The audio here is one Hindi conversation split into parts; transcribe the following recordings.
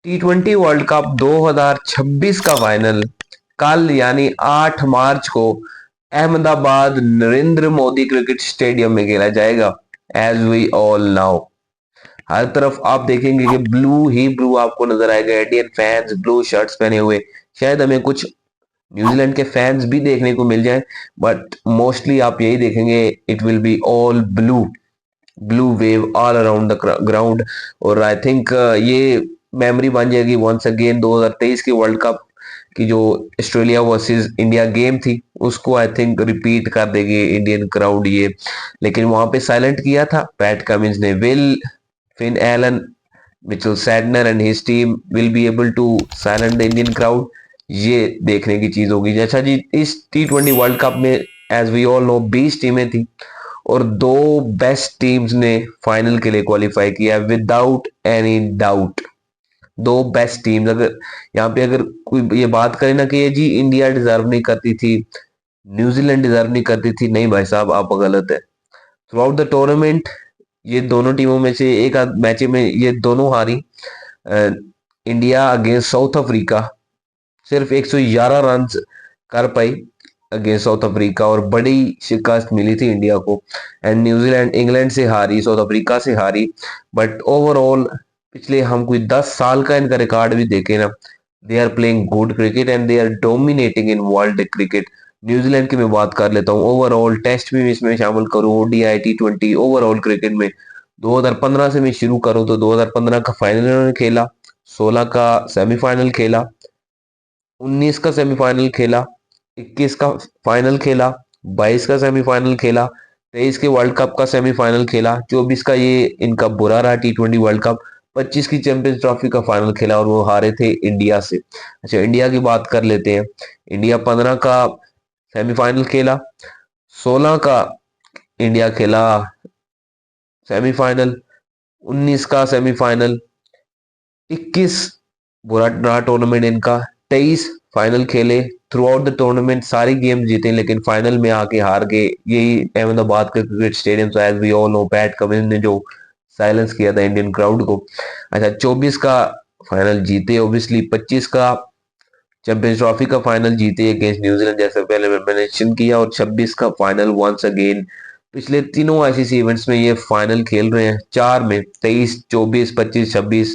T20 वर्ल्ड कप 2026 का फाइनल कल यानी 8 मार्च को अहमदाबाद नरेंद्र मोदी क्रिकेट स्टेडियम में खेला जाएगा। एज वी ऑल नाउ हर तरफ आप देखेंगे कि ब्लू ही ब्लू आपको नजर आएगा। इंडियन फैंस ब्लू शर्ट्स पहने हुए, शायद हमें कुछ न्यूजीलैंड के फैंस भी देखने को मिल जाए, बट मोस्टली आप यही देखेंगे, it will be all blue, blue wave all around the ground. और आई थिंक ये मेमोरी बन जाएगी वंस अगेन 2023 के वर्ल्ड कप की जो ऑस्ट्रेलिया वर्सेस इंडिया गेम थी, उसको आई थिंक रिपीट कर देगी इंडियन क्राउड ये। लेकिन वहां पे साइलेंट किया था पैट कमिंस ने। Will Finn Allen Mitchell Santner and his team will be able to silent the Indian crowd, ये देखने की चीज होगी। अच्छा जी, इस T20 वर्ल्ड कप में एज वी ऑल नो 20 टीमें थी और दो बेस्ट टीम्स ने फाइनल के लिए क्वालिफाई किया विदाउट एनी डाउट। दो बेस्ट टीम्स, अगर यहाँ पे अगर कोई ये बात करे ना कि ये जी इंडिया डिजर्व नहीं करती थी, न्यूजीलैंड डिजर्व नहीं करती थी, नहीं भाई साहब, आप गलत है। थ्रू आउट द टूर्नामेंट ये दोनों टीमों में से एक आध मैच में ये दोनों हारी। इंडिया अगेंस्ट साउथ अफ्रीका सिर्फ 111 रन कर पाई अगेंस्ट साउथ अफ्रीका, और बड़ी शिकस्त मिली थी इंडिया को। एंड न्यूजीलैंड इंग्लैंड से हारी, साउथ अफ्रीका से हारी, बट ओवरऑल पिछले हम कोई 10 साल का इनका रिकॉर्ड भी देखे ना, they are playing good cricket and they are dominating in world cricket. New Zealand की मैं बात कर लेता हूँ, ओवरऑल टेस्ट भी इसमें शामिल करूँ, ODI T20 ओवरऑल क्रिकेट में 2015 से मैं शुरू करूँ तो 2015 का फाइनल इन्होंने खेला, 16 का सेमीफाइनल खेला, 19 का सेमीफाइनल खेला, 21 का फाइनल खेला, 22 का सेमीफाइनल खेला, 23 के वर्ल्ड कप का सेमीफाइनल खेला, 24 का ये इनका बुरा रहा T20 वर्ल्ड कप, 25 की चैंपियंस ट्रॉफी का फाइनल खेला और वो हारे थे इंडिया से। अच्छा, इंडिया की बात कर लेते हैं। इंडिया 15 का सेमीफाइनल खेला, 16 का इंडिया खेला सेमीफाइनल, 19 का सेमीफाइनल, 21 बुरा रहा टूर्नामेंट इनका, 23 फाइनल खेले, थ्रू आउट द टूर्नामेंट सारी गेम जीते, लेकिन फाइनल में आके हार गए। यही अहमदाबाद के क्रिकेट स्टेडियम से, as we all know, Pat Cummins ने जो साइलेंस किया था इंडियन क्राउड को। अच्छा, 24 का फाइनल जीते ओब्वियसली, 25 का चैंपियंस ट्रॉफी का फाइनल जीते अगेंस्ट न्यूजीलैंड जैसे पहले मैं मेंशन किया, और 26 का फाइनल वंस अगेन। पिछले तीनों आईसीसी इवेंट्स में ये फाइनल खेल रहे हैं, चार में 23, 24, 25, 26,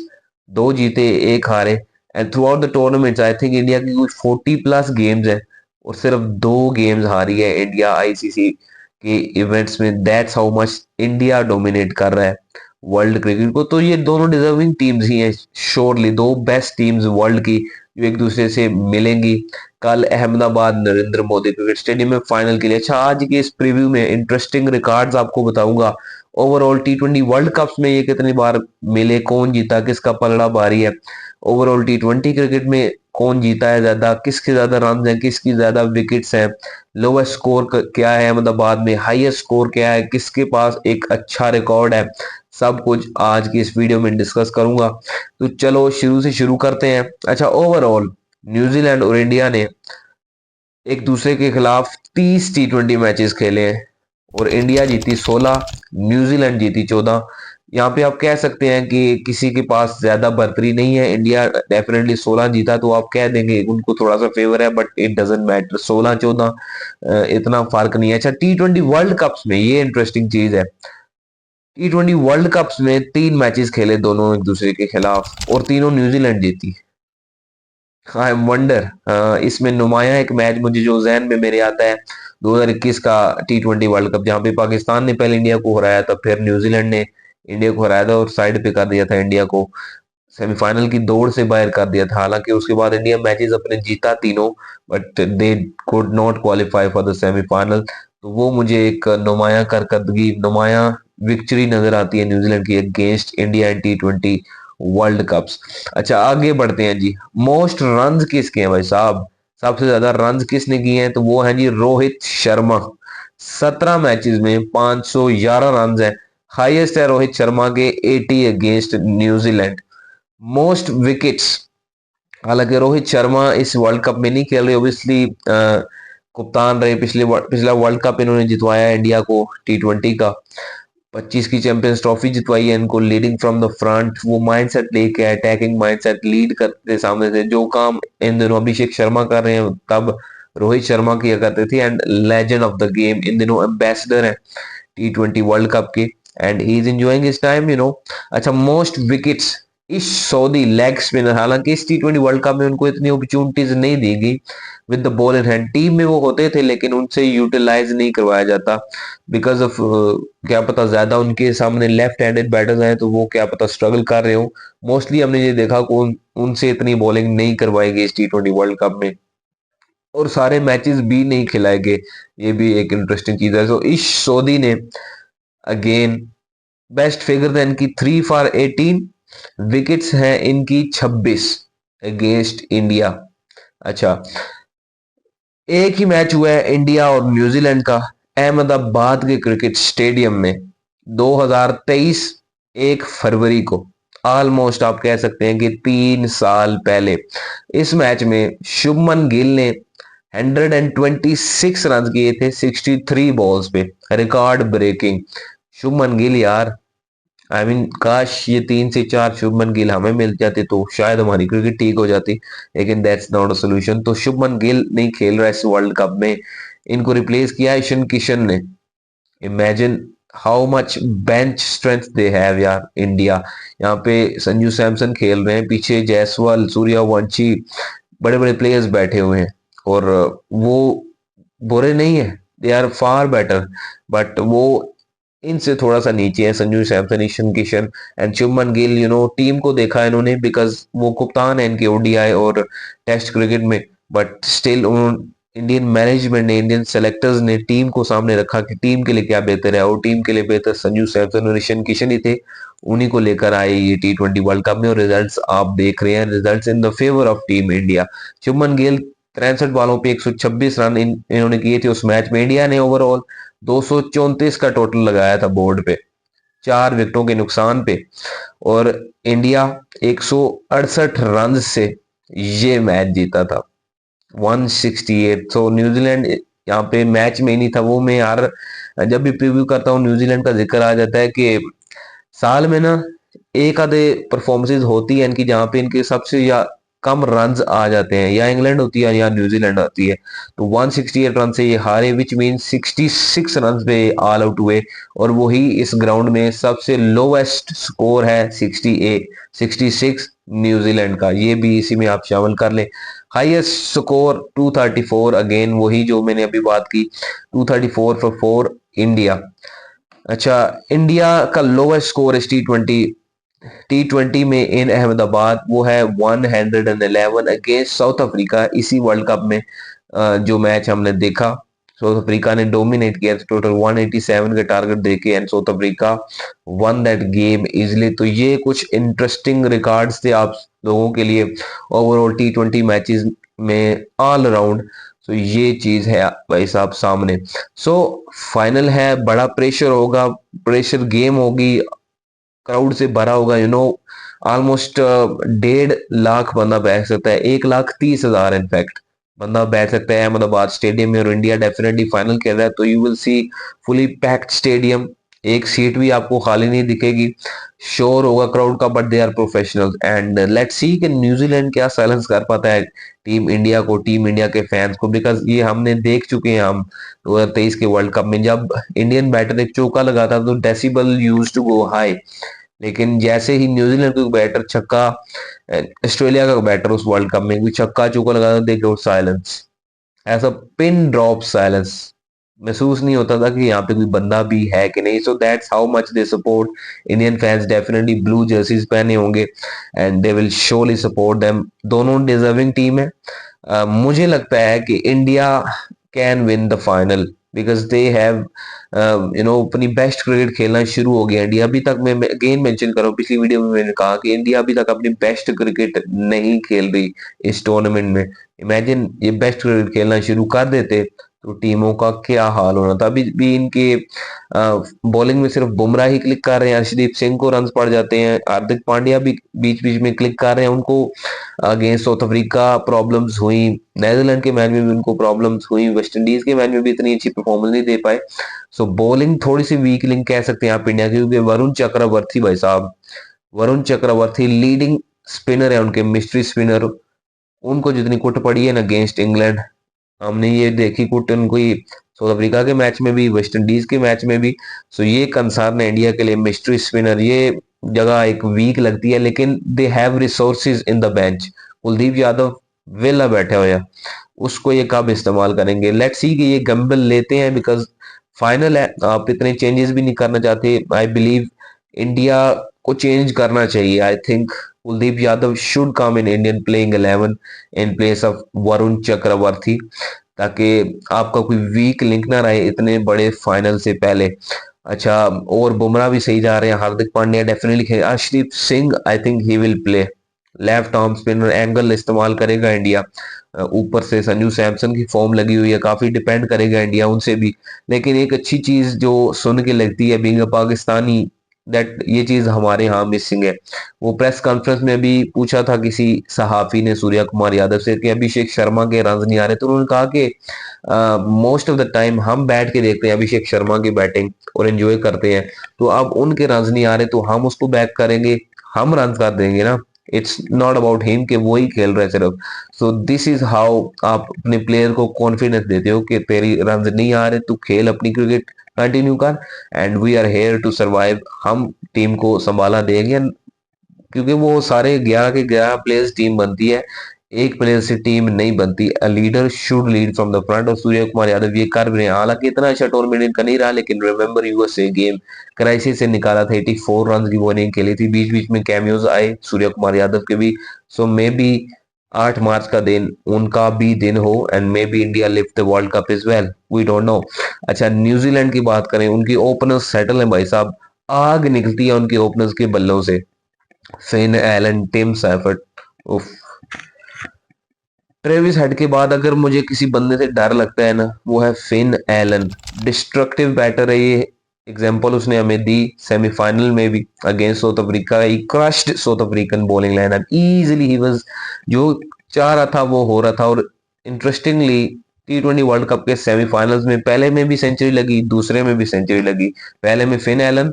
दो जीते एक हारे। And through out the tournament I think India की कुछ 40 प्लस गेम्स है और सिर्फ दो गेम्स हारी है इंडिया आईसीसी के इवेंट्स में। That's how much India dominate कर रहा है वर्ल्ड क्रिकेट को। तो ये दोनों डिजर्विंग टीम्स ही हैं, श्योरली दो बेस्ट टीम्स वर्ल्ड की जो एक दूसरे से मिलेंगी कल अहमदाबाद नरेंद्र मोदी क्रिकेट स्टेडियम में फाइनल के लिए। अच्छा, आज के इस प्रीव्यू में इंटरेस्टिंग रिकॉर्ड्स आपको बताऊंगा। ओवरऑल T20 वर्ल्ड कप्स में ये कितनी बार मिले, कौन जीता, किसका पलड़ा भारी है, ओवरऑल T20 क्रिकेट में कौन जीता है ज्यादा, किसके ज्यादा रन हैं, किसकी ज्यादा विकेट्स हैं, लोवेस्ट स्कोर क्या है अहमदाबाद में, हाईएस्ट स्कोर क्या है, किसके पास एक अच्छा रिकॉर्ड है, सब कुछ आज की इस वीडियो में डिस्कस करूंगा। तो चलो शुरू से शुरू करते हैं। अच्छा, ओवरऑल न्यूजीलैंड और इंडिया ने एक दूसरे के खिलाफ 30 T20 मैचेस खेले हैं और इंडिया जीती 16, न्यूजीलैंड जीती 14। यहाँ पे आप कह सकते हैं कि किसी के पास ज्यादा बर्तरी नहीं है, इंडिया डेफिनेटली 16 जीता तो आप कह देंगे उनको थोड़ा सा फेवर है, बट इट डजेंट मैटर, 16-14 इतना फर्क नहीं है। अच्छा, T20 वर्ल्ड कप्स में ये इंटरेस्टिंग चीज है, T20 वर्ल्ड कप्स में 3 मैचेस खेले दोनों एक दूसरे के खिलाफ और तीनों न्यूजीलैंड जीती। आई एम वंडर, इसमें नुमाया एक मैच मुझे जो जहन में मेरे आता है 2021 का T20 वर्ल्ड कप, जहां पे पाकिस्तान ने पहले इंडिया को हराया था, फिर न्यूजीलैंड ने इंडिया को हराया था और साइड पे कर दिया था इंडिया को, सेमीफाइनल की दौड़ से बाहर कर दिया था। हालांकि उसके बाद इंडिया मैचेस अपने जीता तीनों, but they could not qualify for the semifinal. तो वो मुझे एक नुमाया करकदगी, नुमाया विक्ट्री नजर आती है न्यूजीलैंड की against India in T20 world cups. अच्छा, आगे बढ़ते हैं जी। मोस्ट रन्स किसके हैं भाई साहब, सबसे ज्यादा रन्स किसने किए हैं, तो वो है जी रोहित शर्मा। 17 मैचेस में 511 रन है, हाईएस्ट है रोहित शर्मा के 80 अगेंस्ट न्यूजीलैंड। मोस्ट विकेट्स, हालांकि रोहित शर्मा इस वर्ल्ड कप में नहीं खेल रहे ओबियसली, कप्तान रहे, पिछला वर्ल्ड कप इन्होंने जितवाया इंडिया को T20 का। 25 की चैंपियंस ट्रॉफी जितवाई है इनको, लीडिंग फ्रॉम द फ्रंट, वो माइंडसेट लेके अटैकिंग माइंडसेट, लीड करते सामने से, जो काम इन दिनों अभिषेक शर्मा कर रहे हैं तब रोहित शर्मा किया करते थे। And legend of the game, इन दिनों एम्बेसडर है T20 वर्ल्ड कप के, and he is enjoying his time. अच्छा, मोस्ट विकेट्स इस सऊदी लेग स्पिनर, हालांकि इस T20 वर्ल्ड कप में उनको इतनी अपॉर्चुनिटीज नहीं दी गई with the ball in hand, team में वो होते थे लेकिन उनसे यूटिलाइज नहीं करवाया जाता बिकॉज ऑफ क्या पता ज्यादा उनके सामने लेफ्ट हैंडेड बैटर्स हैं तो वो क्या पता स्ट्रगल कर रहे हो। मोस्टली हमने ये देखा कि उनसे इतनी बॉलिंग नहीं करवाई गई इस T20 वर्ल्ड कप में, और सारे मैचेस भी नहीं खिलाए गए। ये भी एक इंटरेस्टिंग चीज है। सो इस सऊदी ने अगेन बेस्ट फिगर है इनकी 3 for 18, विकेट्स हैं इनकी 26 अगेंस्ट इंडिया। अच्छा, एक ही मैच हुआ है इंडिया और न्यूजीलैंड का अहमदाबाद के क्रिकेट स्टेडियम में 2023 1 फरवरी को, ऑलमोस्ट आप कह सकते हैं कि 3 साल पहले। इस मैच में शुभमन गिल ने 126 रन किए थे 63 बॉल्स पे, रिकॉर्ड ब्रेकिंग। शुभमन गिल यार, आई मीन काश ये 3 से 4 शुभमन गिल हमें मिल जाते तो शायद हमारी क्रिकेट ठीक हो जाती, लेकिन दैट्स नॉट अ सोल्यूशन। तो शुभमन गिल नहीं खेल रहा इस वर्ल्ड कप में, इनको रिप्लेस किया ईशन किशन ने। Imagine how much bench strength they have यार इंडिया। यहाँ पे संजू सैमसन खेल रहे हैं, पीछे जायसवाल, सूर्यवंशी, बड़े बड़े प्लेयर्स बैठे हुए हैं, और वो बुरे नहीं है, they are far better, but वो इनसे थोड़ा सा नीचे है। संजू सैमसन, ईशन किशन एंड शुभमन गिल, टीम को देखा इन्होंने बिकॉज वो कप्तान है इनके ओडीआई और टेस्ट क्रिकेट में, बट स्टिल इंडियन मैनेजमेंट ने, इंडियन सेलेक्टर्स ने टीम को सामने रखा कि टीम के लिए क्या बेहतर है, और टीम के लिए बेहतर संजू सैमसन और ईशन किशन ही थे। उन्हीं को लेकर आए ये T20 वर्ल्ड कप में, और रिजल्ट्स आप देख रहे हैं, results in the favour of team India. Shubman Gill 63 बॉलों पे 126 रन इन्होंने किए थे उस मैच में। इंडिया ने ओवरऑल 234 का टोटल लगाया था बोर्ड पे, 4 विकेटों के नुकसान पे, और इंडिया 168 रन से ये मैच जीता था, 168। तो न्यूजीलैंड यहाँ पे मैच में ही नहीं था। वो मैं यार जब भी प्रीव्यू करता हूँ न्यूजीलैंड का जिक्र आ जाता है कि साल में ना एक आधे परफॉर्मेंसेज होती है इनकी जहाँ पे इनके सबसे या कम रन्स आ जाते हैं, या इंग्लैंड होती है या न्यूजीलैंड आती है। तो 168 रन से ये हारे, विच मीन 66 रन पे ऑल आउट हुए, और वही इस ग्राउंड में सबसे लोवेस्ट स्कोर है 66 न्यूजीलैंड का, ये भी इसी में आप शामिल कर लें। हाईएस्ट स्कोर 234, अगेन वही जो मैंने अभी बात की, 234 फॉर इंडिया। अच्छा, इंडिया का लोवेस्ट स्कोर इस टी ट्वेंटी में इन अहमदाबाद वो है 111 अगेंस्ट साउथ अफ्रीका। इसी वर्ल्ड कप में जो मैच हमने देखा, साउथ अफ्रीका ने डोमिनेट किया टोटल 187 के टारगेट देके, and south Africa one that game easily. तो ये कुछ इंटरेस्टिंग रिकॉर्ड्स थे आप लोगों के लिए ओवरऑल T20 मैचेस में ऑल अराउंड। तो ये चीज है भाई साहब सामने। सो फाइनल है, बड़ा प्रेशर होगा, प्रेशर गेम होगी, क्राउड से भरा होगा, ऑलमोस्ट 1.5 लाख बंदा बैठ सकता है, 1,30,000 इनफैक्ट बंदा बैठ सकता है अहमदाबाद स्टेडियम में, और इंडिया डेफिनेटली फाइनल खेल रहा है तो you will see fully packed stadium, एक सीट भी आपको खाली नहीं दिखेगी, शोर होगा क्राउड का, but they are professional. And let's see कि न्यूजीलैंड क्या साइलेंस कर पाता है टीम इंडिया को, टीम इंडिया के फैंस को, बिकॉज ये हमने देख चुके हैं हम 2023 के वर्ल्ड कप में, जब इंडियन बैटर एक चौका लगाता तो decibel used to go high, लेकिन जैसे ही न्यूजीलैंड का बैटर छक्का, ऑस्ट्रेलिया का बैटर उस वर्ल्ड कप में कोई छक्का चौका लगाता, दे गो साइलेंस, ऐसा पिन ड्रॉप साइलेंस, महसूस नहीं होता था कि यहाँ पे कोई बंदा भी है कि नहीं। So that's how much they support Indian fans, definitely blue jerseys पहने होंगे and they will surely support them. दोनों डिजर्विंग टीम है। मुझे लगता है कि India can win the final because they have अपनी बेस्ट क्रिकेट खेलना शुरू हो गया इंडिया। अभी तक मैं अगेन मेंशन कर रहा हूँ, पिछली वीडियो में मैंने कहा कि इंडिया अभी तक अपनी बेस्ट क्रिकेट नहीं खेल रही इस टूर्नामेंट में। इमेजिन ये बेस्ट क्रिकेट खेलना शुरू कर देते तो टीमों का क्या हाल होना था। अभी भी इनके बॉलिंग में सिर्फ बुमराह ही क्लिक कर रहे हैं, अर्शदीप सिंह को रन पड़ जाते हैं, हार्दिक पांड्या भी बीच बीच में क्लिक कर रहे हैं, उनको अगेंस्ट साउथ अफ्रीका प्रॉब्लम्स हुई, नीदरलैंड के मैच में भी उनको प्रॉब्लम्स हुई, वेस्ट इंडीज के मैच में भी इतनी अच्छी परफॉर्मेंस नहीं दे पाए। सो बॉलिंग थोड़ी सी वीक लिंक कह सकते हैं आप इंडिया की, क्योंकि वरुण चक्रवर्ती भाई साहब, वरुण चक्रवर्ती लीडिंग स्पिनर है उनके, मिस्ट्री स्पिनर। उनको जितनी कुट पड़ी है ना अगेंस्ट इंग्लैंड, हमने ये देखी कुट उनको ही साउथ अफ्रीका के मैच में भी, वेस्ट इंडीज के मैच में भी। सो ये कंसर्न है इंडिया के लिए, मिस्ट्री स्पिनर ये जगह एक वीक लगती है, लेकिन they have resources in the bench. Kuldeep Yadav वेला बैठे हुए हैं, उसको ये कब इस्तेमाल करेंगे, लेट्स सी कि ये गंबल लेते हैं, बिकॉज फाइनल है, आप इतने चेंजेस भी नहीं करना चाहते। आई बिलीव इंडिया को चेंज करना चाहिए। I think Kuldeep Yadav should come in Indian playing 11 in place of Varun Chakravarthy, ताकि आपका कोई वीक लिंक ना रहे इतने बड़े फाइनल से पहले। अच्छा, और बुमराह भी सही जा रहे हैं, हार्दिक पांड्या डेफिनेटली खेल, Arshdeep Singh I think he will play left arm spinner, angle इस्तेमाल करेगा इंडिया। ऊपर से संजू सैमसन की फॉर्म लगी हुई है, काफी डिपेंड करेगा इंडिया उनसे भी। लेकिन एक अच्छी चीज जो सुन के लगती है बीइंग अ पाकिस्तानी, दैट ये चीज हमारे यहाँ मिसिंग है। वो प्रेस कॉन्फ्रेंस में भी पूछा था किसी सहाफी ने सूर्या कुमार यादव से कि अभिषेक शर्मा के रन नहीं आ रहे, तो उन्होंने कहा कि मोस्ट ऑफ द टाइम हम बैठ के देखते हैं अभिषेक शर्मा की बैटिंग और एंजॉय करते हैं, तो अब उनके रन नहीं आ रहे तो हम उसको बैक करेंगे, हम रन कर देंगे ना। इट्स नॉट अबाउट हिम कि वो ही खेल रहे सिर्फ। सो दिस इज हाउ आप अपने प्लेयर को कॉन्फिडेंस देते हो कि तेरी रन नहीं आ रहे, तू खेल अपनी क्रिकेट कंटिन्यू कर, and we are here to survive, हम टीम को संभाला देंगे। क्योंकि वो सारे 11 के 11 प्लेयर्स टीम बनती है, एक प्लेयर से टीम नहीं बनती। A leader should lead from the front, और सूर्य कुमार यादव ये कर भी रहे हैं। हालांकि इतना अच्छा टूर्नामेंट इनका नहीं रहा, लेकिन रिमेंबर यूएसए गेम कराची से निकाला था, 84 रन की बॉलिंग खेली थी, बीच बीच में कैमियोज आए सूर्य कुमार यादव के भी। सो मे बी 8 मार्च का दिन उनका भी दिन हो, and maybe India lift the world cup is well, we don't know. अच्छा, न्यूजीलैंड की बात करें, उनकी ओपनर्स सेटल है भाई साहब, आग निकलती है उनके ओपनर्स के बल्लों से। फिन एलन, टिम सैफर्ड, उफ। ट्रेविस हेड के बाद अगर मुझे किसी बंदे से डर लगता है ना, वो है फिन एलन। डिस्ट्रक्टिव बैटर है ये, एग्जांपल उसने हमें दी सेमीफाइनल में भी against south Africa, he crushed south African bowling lineup easily, he was जो चाह रहा था वो हो रहा था। और इंटरेस्टिंगली T20 वर्ल्ड कप के सेमीफाइनल्स में पहले में भी सेंचुरी लगी, दूसरे में भी सेंचुरी लगी। पहले में फिन एलन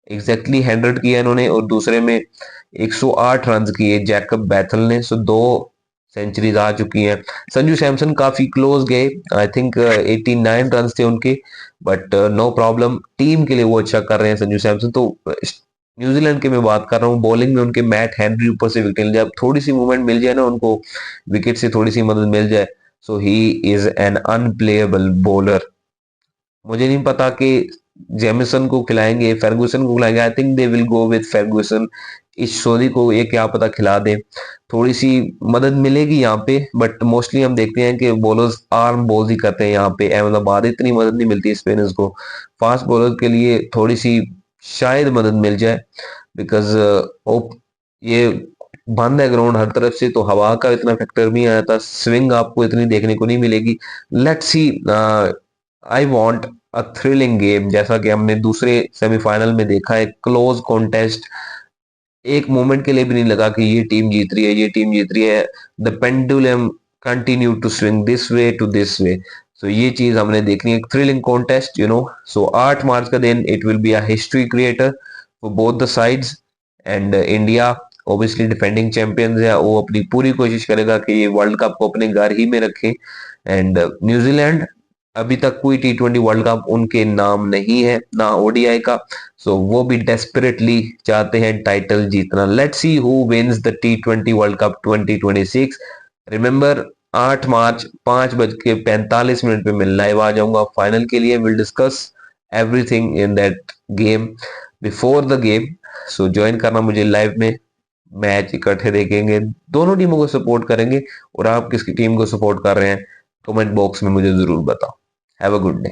एग्जैक्टली 100 किया इन्होंने, और दूसरे में 108 रन किए जैकब बैथल ने। सो 2 सेंचुरीज आ चुकी हैं। संजू सैमसन काफी क्लोज गए, आई थिंक 89 रन थे उनके, बट नो प्रॉब्लम, टीम के लिए वो अच्छा कर रहे हैं संजू सैमसन। तो न्यूजीलैंड की मैं बात कर रहा हूँ, बॉलिंग में उनके मैट हेनरी ऊपर से विकेट, जब थोड़ी सी मूवमेंट मिल जाए ना उनको, विकेट से थोड़ी सी मदद मिल जाए, so he is an unplayable bowler. मुझे नहीं पता कि जेमिसन को खिलाएंगे, फर्गूसन को खिलाएंगे, I think they will go with Ferguson. इस सोदी को ये क्या पता खिला दे, थोड़ी सी मदद मिलेगी यहाँ पे। बट मोस्टली हम देखते हैं कि बॉलर्स आर्म बॉल्स ही करते हैं यहाँ पे, अहमदाबाद इतनी मदद नहीं मिलती स्पिनर्स को। फास्ट बॉलर के लिए थोड़ी सी शायद मदद मिल जाए, बिकॉज ये बंद है ग्राउंड हर तरफ से, तो हवा का इतना फैक्टर नहीं आया था, स्विंग आपको इतनी देखने को नहीं मिलेगी। Let's see, I want a thrilling game, जैसा कि हमने दूसरे सेमीफाइनल में देखा है, क्लोज कॉन्टेस्ट। एक मोमेंट के लिए भी नहीं लगा कि ये टीम जीत रही है, ये टीम जीत रही है। The pendulum continue to swing this way to this way. So ये चीज हमने देखनी है, thrilling contest, you know. So 8 मार्च का दिन it will be a history creator for both the sides, and India obviously defending champions है, वो अपनी पूरी कोशिश करेगा कि ये वर्ल्ड कप को अपने घर ही में रखे। एंड न्यूजीलैंड अभी तक कोई T20 वर्ल्ड कप उनके नाम नहीं है, ना ओडीआई का। सो वो भी डेस्परेटली चाहते हैं टाइटल जीतना। Let's see who wins the T20 world cup 2026। Remember 8 March 5:45 पे मैं लाइव आ जाऊंगा फाइनल के लिए। Will discuss everything in that game before the game. So join करना मुझे लाइव में, मैच इकट्ठे देखेंगे, दोनों टीमों को सपोर्ट करेंगे। और आप किसकी टीम को सपोर्ट कर रहे हैं कमेंट बॉक्स में मुझे जरूर बताओ। Have a good day.